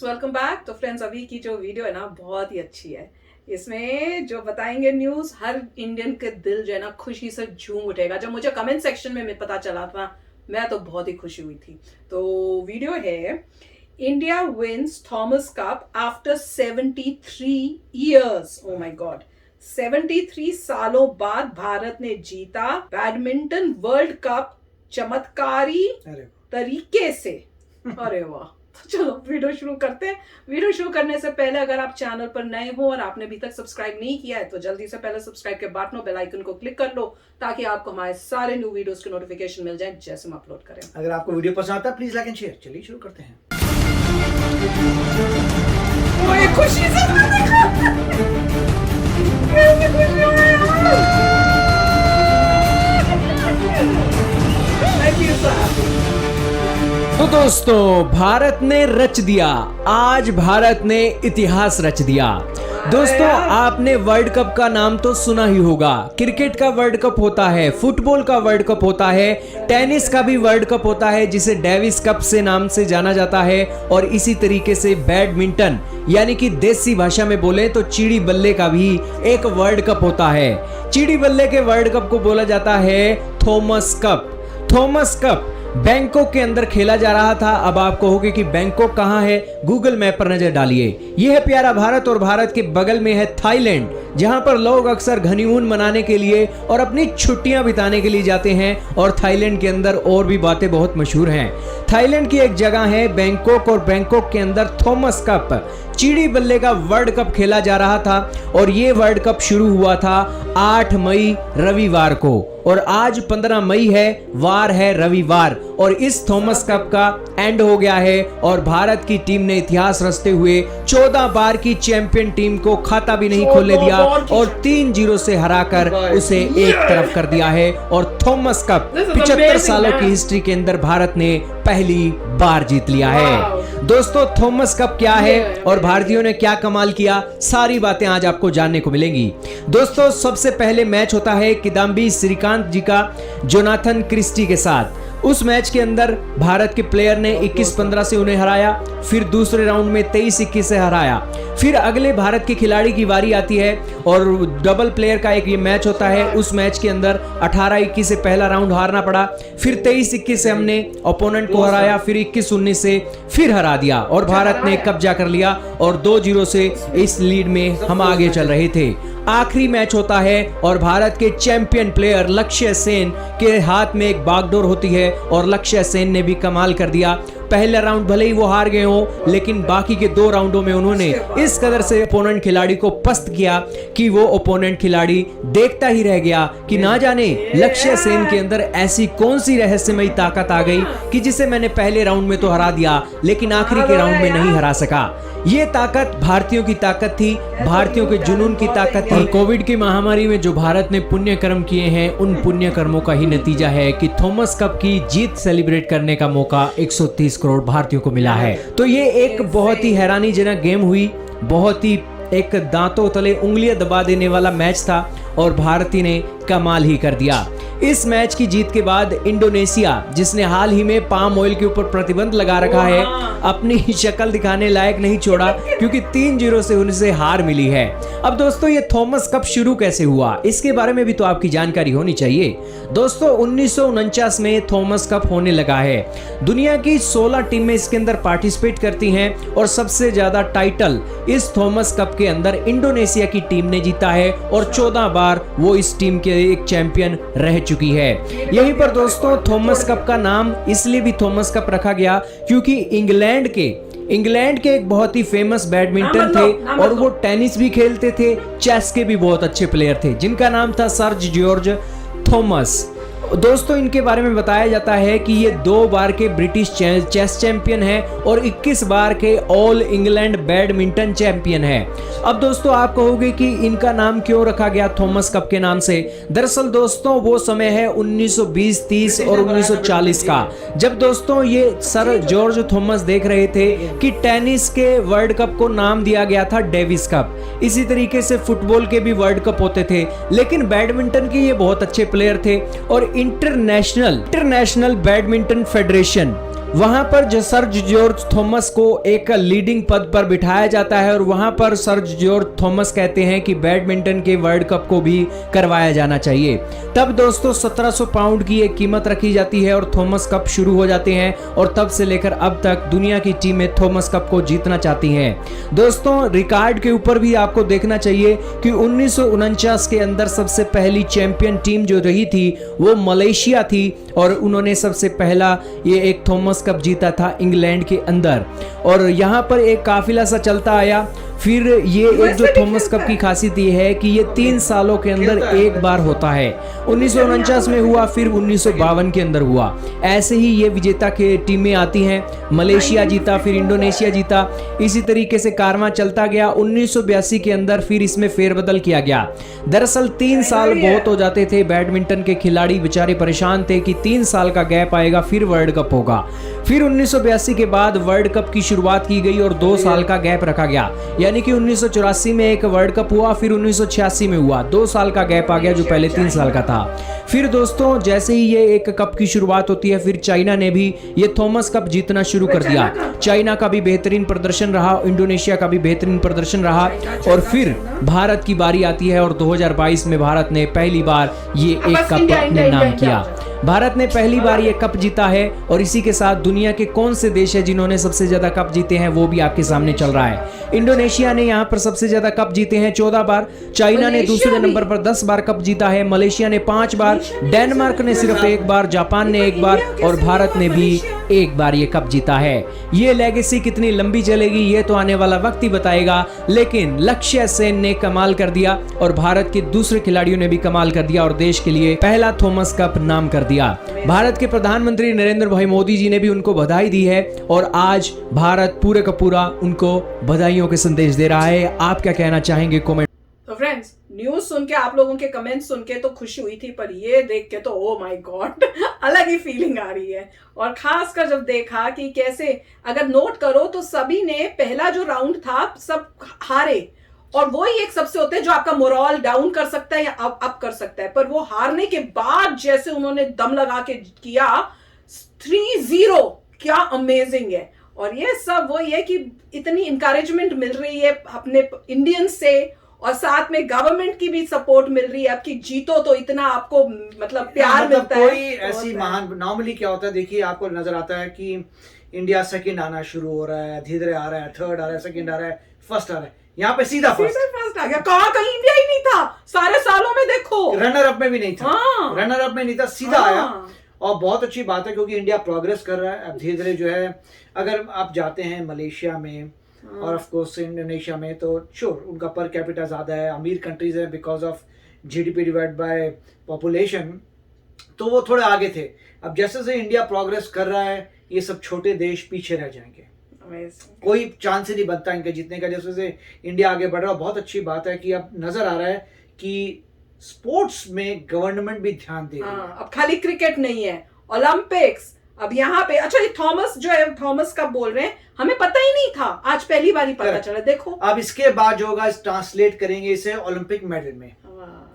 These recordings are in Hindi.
Welcome back. तो फ्रेंड्स, अभी की जो वीडियो है ना बहुत ही अच्छी है। इसमें जो बताएंगे न्यूज, हर इंडियन के दिल जो है ना खुशी से झूम उठेगा। जब मुझे कमेंट सेक्शन में पता चला था, मैं तो बहुत ही खुशी हुई थी। तो वीडियो है, India wins Thomas Cup after 73 years. Oh my God, 73 सालों बाद भारत ने जीता बैडमिंटन वर्ल्ड कप चमत्कारी तरीके से। अरे वाह। तो चलो वीडियो शुरू करते हैं। वीडियो शुरू करने से पहले अगर आप चैनल पर नए हो और आपने अभी तक सब्सक्राइब नहीं किया है तो जल्दी से पहले सब्सक्राइब के बटन और बेल आइकन को क्लिक कर लो ताकि आपको हमारे सारे न्यू वीडियोस के नोटिफिकेशन मिल जाए जैसे हम अपलोड करें। अगर आपको वीडियो पसंद आता है प्लीज लाइक एंड शेयर। चलिए शुरू करते हैं। ओए खुशी से कैसे खुशी हो रही है। Thank you, sir. तो दोस्तों, भारत ने रच दिया, आज भारत ने इतिहास रच दिया। दोस्तों, आपने वर्ल्ड कप का नाम तो सुना ही होगा। क्रिकेट का वर्ल्ड कप होता है, फुटबॉल का वर्ल्ड कप होता है, टेनिस का भी वर्ल्ड कप होता है जिसे डेविस कप से नाम से जाना जाता है, और इसी तरीके से बैडमिंटन यानी कि देसी भाषा में बोले तो चिड़ी बल्ले का भी एक वर्ल्ड कप होता है। चिड़ी बल्ले के वर्ल्ड कप को बोला जाता है Thomas cup. Thomas cup Bangkok के अंदर खेला जा रहा था। अब आप कहोगे कि बैंकॉक कहां है, गूगल मैप पर नजर डालिए। यह है प्यारा भारत और भारत के बगल में है थाईलैंड, जहां पर लोग अक्सर हनीमून मनाने के लिए और अपनी छुट्टियां बिताने के लिए जाते हैं। और थाईलैंड के अंदर और भी बातें बहुत मशहूर हैं। थाईलैंड की एक जगह है बैंकॉक, और बैंकॉक के अंदर थॉमस कप चिड़ी बल्ले का वर्ल्ड कप खेला जा रहा था। और ये वर्ल्ड कप शुरू हुआ था 8 मई रविवार को, और आज 15 मई है, वार है रविवार। और इस थॉमस कप का एंड हो गया है और भारत की टीम ने इतिहास रचते हुए 14 बार की चैंपियन टीम को खाता भी नहीं खोलने दिया और 3-0 से हराकर उसे एक तरफ कर दिया है। और थॉमस कप 75 सालों की हिस्ट्री के अंदर भारत ने पहली बार जीत लिया है। दोस्तों, थॉमस कप क्या है और भारतीयों ने क्या कमाल किया, सारी बातें आज आपको जानने को मिलेंगी। दोस्तों, सबसे पहले मैच होता है किदाम्बी श्रीकांत जी का जोनाथन क्रिस्टी के साथ। उस मैच के अंदर भारत के प्लेयर ने 21-15 से उन्हें हराया, फिर दूसरे राउंड में 23-21 से हराया। फिर अगले भारत के खिलाड़ी की बारी आती है और डबल प्लेयर का एक ये मैच होता है। उस मैच के अंदर 18-21 से पहला राउंड हारना पड़ा, फिर 23-21 से हमने ओपोनेंट को हराया, फिर 21-19 से फिर हरा दिया और भारत ने कब्जा कर लिया और 2-0 से इस लीड में हम आगे चल रहे थे। आखिरी मैच होता है और भारत के चैंपियन प्लेयर लक्ष्य सेन के हाथ में एक बागडोर होती है और लक्ष्य सेन ने भी कमाल कर दिया। पहला राउंड भले ही वो हार गए हो, लेकिन बाकी के 2 राउंडों में उन्होंने इस कदर से ओपोनेंट खिलाड़ी को पस्त किया कि वो ओपोनेंट खिलाड़ी देखता ही रह गया कि ना जाने लक्ष्य सेन के अंदर ऐसी कौन सी रहस्यमयी ताकत आ गई कि जिसे मैंने पहले राउंड में तो हरा दिया लेकिन आखिरी के राउंड में नहीं हरा सका। ये ताकत भारतीयों की ताकत थी, भारतीयों के जुनून की ताकत थी। कोविड की महामारी में जो भारत ने पुण्य कर्म किए हैं, उन पुण्य कर्मों का ही नतीजा है कि थॉमस कप की जीत सेलिब्रेट करने का मौका 130 करोड़ भारतीयों को मिला है। तो ये एक बहुत ही हैरानीजनक गेम हुई, बहुत ही एक दांतों तले उंगलियां दबा देने वाला मैच था और भारतीय ने कमाल ही कर दिया। इस मैच की जीत के बाद इंडोनेशिया, जिसने हाल ही में पाम ऑयल के ऊपर प्रतिबंध लगा रखा है, अपनी शक्ल दिखाने लायक नहीं छोड़ा क्योंकि 3-0 से उनसे हार मिली है। अब दोस्तों, ये थॉमस कप शुरू कैसे हुआ, इसके बारे में भी तो आपकी जानकारी होनी चाहिए। दोस्तों, 1949 में थॉमस कप होने लगा है। दुनिया की 16 टीमें इसके अंदर पार्टिसिपेट करती हैं और सबसे ज्यादा टाइटल इस थॉमस कप के अंदर इंडोनेशिया की टीम ने जीता है और 14 बार वो इस टीम के एक चैंपियन रह चुकी है। यहीं पर दोस्तों, थॉमस कप का नाम इसलिए भी थॉमस कप रखा गया क्योंकि इंग्लैंड के एक बहुत ही फेमस बैडमिंटन थे और वो टेनिस भी खेलते थे, चेस के भी बहुत अच्छे प्लेयर थे जिनका नाम था सर जॉर्ज थॉमस। दोस्तों, इनके बारे में बताया जाता है कि ये 2 बार के ब्रिटिश चेस चैंपियन हैं और 21 बार के ऑल इंग्लैंड बैडमिंटन चैंपियन हैं। अब दोस्तों, आप कहोगे कि इनका नाम क्यों रखा गया थॉमस कप के नाम से। दरअसल दोस्तों, वो समय है 1920, 30 और 1940 का, जब दोस्तों ये सर जॉर्ज थॉमस देख रहे थे कि टेनिस के वर्ल्ड कप को नाम दिया गया था डेविस कप। इसी तरीके से फुटबॉल के भी वर्ल्ड कप होते थे, लेकिन बैडमिंटन के ये बहुत अच्छे प्लेयर थे और इंटरनेशनल बैडमिंटन फेडरेशन वहां पर जो सर जॉर्ज थॉमस को एक लीडिंग पद पर बिठाया जाता है और वहां पर सर जॉर्ज थॉमस कहते हैं कि बैडमिंटन के वर्ल्ड कप को भी करवाया जाना चाहिए। तब दोस्तों 1700 पाउंड की एक कीमत रखी जाती है और थॉमस कप शुरू हो जाते हैं और तब से लेकर अब तक दुनिया की टीमें थॉमस कप को जीतना चाहती हैं। दोस्तों रिकॉर्ड के ऊपर भी आपको देखना चाहिए कि 1949 के अंदर सबसे पहली चैंपियन टीम जो रही थी वो मलेशिया थी और उन्होंने सबसे पहला ये एक थॉमस कप जीता था इंग्लैंड के अंदर। और यहाँ पर एक काफिला सा चलता आया। फिर ये एक जो थॉमस कप की खासियत ये है कि ये 3 सालों के अंदर एक बार होता है। 1949 में हुआ, फिर 1952 के अंदर हुआ। ऐसे ही ये विजेता के टीमें आती हैं। मलेशिया जीता, फिर इंडोनेशिया जीता, इसी तरीके से कारवां चलता गया। 1982 के अंदर फिर इसमें फेरबदल किया गया। दरअसल 3 साल बहुत हो जाते थे, बैडमिंटन के खिलाड़ी बेचारे परेशान थे कि 3 साल का गैप आएगा फिर वर्ल्ड कप होगा। फिर 1982 के बाद वर्ल्ड कप की शुरुआत की गई और 2 साल का गैप रखा गया, यानी कि 1984 में एक वर्ल्ड कप हुआ, फिर 1986 में हुआ। 2 साल का गैप आ गया जो पहले 3 साल का था। फिर दोस्तों जैसे ही ये एक कप की शुरुआत होती है, फिर चाइना ने भी ये थॉमस कप जीतना शुरू कर दिया। चाइना का भी बेहतरीन प्रदर्शन रहा, इंडोनेशिया का भी बेहतरीन प्रदर्शन रहा और फिर भारत की बारी आती है और 2022 में भारत ने पहली बार ये एक कप अपने नाम किया। भारत ने पहली बार ये कप जीता है और इसी के साथ दुनिया के कौन से देश है जिन्होंने सबसे ज्यादा कप जीते हैं वो भी आपके सामने चल रहा है। इंडोनेशिया ने यहाँ पर सबसे ज्यादा कप जीते हैं 14 बार, चाइना ने दूसरे नंबर पर 10 बार कप जीता है, मलेशिया ने 5 बार, डेनमार्क ने सिर्फ 1 बार, जापान ने 1 बार और भारत ने भी 1 बार ये कप जीता है। ये लेगेसी कितनी लंबी चलेगी ये तो आने वाला वक्त ही बताएगा, लेकिन लक्ष्य सेन ने कमाल कर दिया और भारत के दूसरे खिलाड़ियों ने भी कमाल कर दिया और देश के लिए पहला थॉमस कप नाम कर दिया। भारत के प्रधानमंत्री नरेंद्र भाई मोदी जी ने भी उनको बधाई दी है और आज भारत पूरे का पूरा उनको बधाइयों के संदेश दे रहा है। आप क्या कहना चाहेंगे कमेंट? तो फ्रेंड्स न्यूज सुन के, आप लोगों के कमेंट्स सुन के तो खुशी हुई थी, पर ये देख के तो ओ माय गॉड अलग ही फीलिंग आ रही है। और खासकर जब देखा कि कैसे, अगर नोट करो तो सभी ने पहला जो राउंड था सब हारे और वो ही एक सबसे होते हैं जो आपका मोरल डाउन कर सकता है या अप कर सकता है, पर वो हारने के बाद जैसे उन्होंने दम लगा के किया 3-0, क्या अमेजिंग है। और ये सब वही है कि इतनी इंकरेजमेंट मिल रही है अपने इंडियंस से और साथ में गवर्नमेंट की भी सपोर्ट मिल रही है। आपकी जीतो तो इतना आपको मतलब प्यार मिलता है। कोई ऐसी महान, नॉर्मली क्या होता है देखिए, आपको नजर आता है कि इंडिया सेकंड आना शुरू हो रहा है, धीरे आ रहा है, थर्ड आ रहा है, सेकंड आ रहा है, फर्स्ट आ रहा है, यहाँ पे सीधा फर्स्ट आ गया। कहीं इंडिया ही नहीं था सारे सालों में, देखो रनर अप में भी नहीं था। हाँ। रनर अप में नहीं था, सीधा आया और बहुत अच्छी बात है क्योंकि इंडिया प्रोग्रेस कर रहा है अब धीरे धीरे जो है। अगर आप जाते हैं मलेशिया में और ऑफ कोर्स इंडोनेशिया में तो श्योर उनका पर कैपिटा ज्यादा है, अमीर कंट्रीज है because of GDP divide by population, तो वो थोड़े आगे थे। अब जैसे जैसे इंडिया प्रोग्रेस कर रहा है ये सब छोटे देश पीछे रह जाएंगे, कोई चांस ही नहीं बनता इनके जीतने का। जैसे जैसे इंडिया आगे बढ़ रहा है, बहुत अच्छी बात है कि अब नजर आ रहा है कि स्पोर्ट्स में गवर्नमेंट भी ध्यान दे रही है। अब खाली क्रिकेट नहीं है, ओलंपिक्स अब यहाँ पे। अच्छा ये थॉमस जो है, थॉमस का बोल रहे हैं, हमें पता ही नहीं था, आज पहली बार ही पता चला। देखो अब इसके बाद जो होगा ट्रांसलेट करेंगे इसे ओलंपिक मेडल में,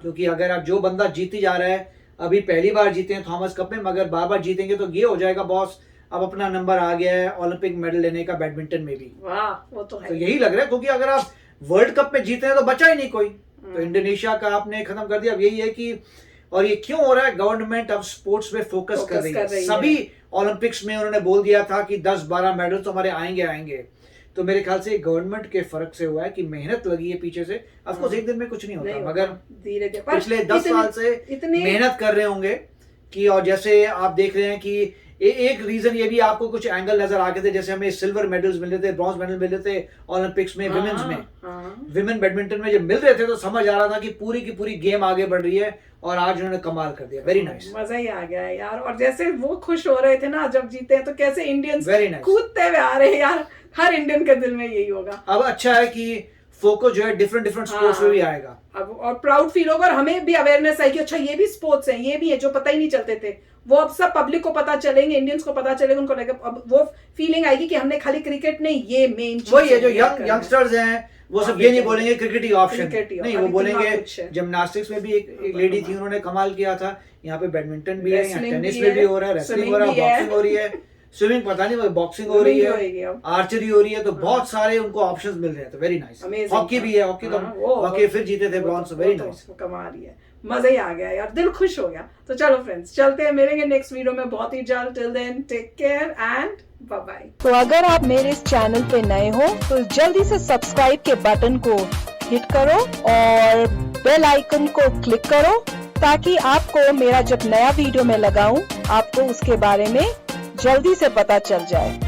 क्योंकि अगर आप जो बंदा जीती जा रहा है, अभी पहली बार जीते हैं थॉमस कप में, मगर बार बार जीतेंगे तो ये हो जाएगा बॉस अब अपना नंबर आ गया है ओलंपिक मेडल लेने का बैडमिंटन में भी। वाह, वो तो है। तो यही लग रहा है, क्योंकि अगर आप वर्ल्ड कप में जीते हैं तो बचा ही नहीं कोई। तो इंडोनेशिया का आपने खत्म कर दिया। अब यही है कि, और ये क्यों हो रहा है, गवर्नमेंट अब स्पोर्ट्स में फोकस कर रही है। सभी ओलंपिक्स में उन्होंने बोल दिया था कि 10-12 मेडल तो हमारे आएंगे। तो मेरे ख्याल से गवर्नमेंट के फर्क से हुआ है कि मेहनत लगी है पीछे से। ऑफ कोर्स एक दिन में कुछ नहीं होता, मगर धीरे पिछले 10 साल से मेहनत कर रहे होंगे कि, और जैसे आप देख रहे हैं कि एक रीजन ये भी आपको कुछ एंगल नजर आ गए थे, जैसे हमें सिल्वर मेडल्स मिल रहे थे, ब्रॉन्ज मेडल मिल रहे थे ओलंपिक्स में, विमेन्स में, विमेन बैडमिंटन में जब मिल रहे थे तो समझ आ रहा था कि पूरी की पूरी गेम आगे बढ़ रही है और आज उन्होंने कमाल कर दिया। वेरी नाइस, मजा ही आ गया यार। और जैसे वो खुश हो रहे थे ना जब जीते हैं, तो कैसे इंडियंस nice. कूदते हुए आ रहे हैं यार। हर इंडियन के दिल में यही होगा। अब अच्छा है कि फोकस जो है डिफरेंट स्पोर्ट्स में भी आएगा अब, और प्राउड फील होगा और हमें भी अवेयरनेस है कि अच्छा ये भी स्पोर्ट्स है, ये भी है जो पता ही नहीं चलते थे, वो अब सब पब्लिक को पता चलेंगे, इंडियंस को पता चलेगा, उनको लगेगा, अब वो फीलिंग आएगी कि हमने खाली क्रिकेट नहीं, ये मेन चीज वही है। जो यंगस्टर्स हैं वो सब ये नहीं बोलेंगे क्रिकेट ही ऑप्शन नहीं, वो बोलेंगे जिम्नास्टिक्स में भी एक लेडी थी, उन्होंने कमाल किया था, यहाँ पे बैडमिंटन भी है, यहाँ टेनिस में भी हो रहा है, रेसलिंग हो रहा है, बॉक्सिंग हो रही है, स्विमिंग पता नहीं, बॉक्सिंग हो रही होएगी है, अब। आर्चरी हो रही है, तो बहुत सारे उनको ऑप्शंस मिल रहे हैं, तो वेरी नाइस। Amazing। हॉकी भी है, हॉकी तो हॉकी फिर जीते थे ब्रॉन्ज, वेरी नाइस। कमा रही है, मजा ही आ गया यार, दिल खुश हो गया। तो चलो फ्रेंड्स, चलते हैं, मिलेंगे नेक्स्ट वीडियो में बहुत ही जल्द। Till then take care and bye bye. तो अगर आप मेरे इस चैनल पे नए हो तो जल्दी से सब्सक्राइब के बटन को हिट करो और बेल आइकन को क्लिक करो, ताकि आपको मेरा जब नया वीडियो मैं लगाऊं आपको उसके बारे में जल्दी से पता चल जाए।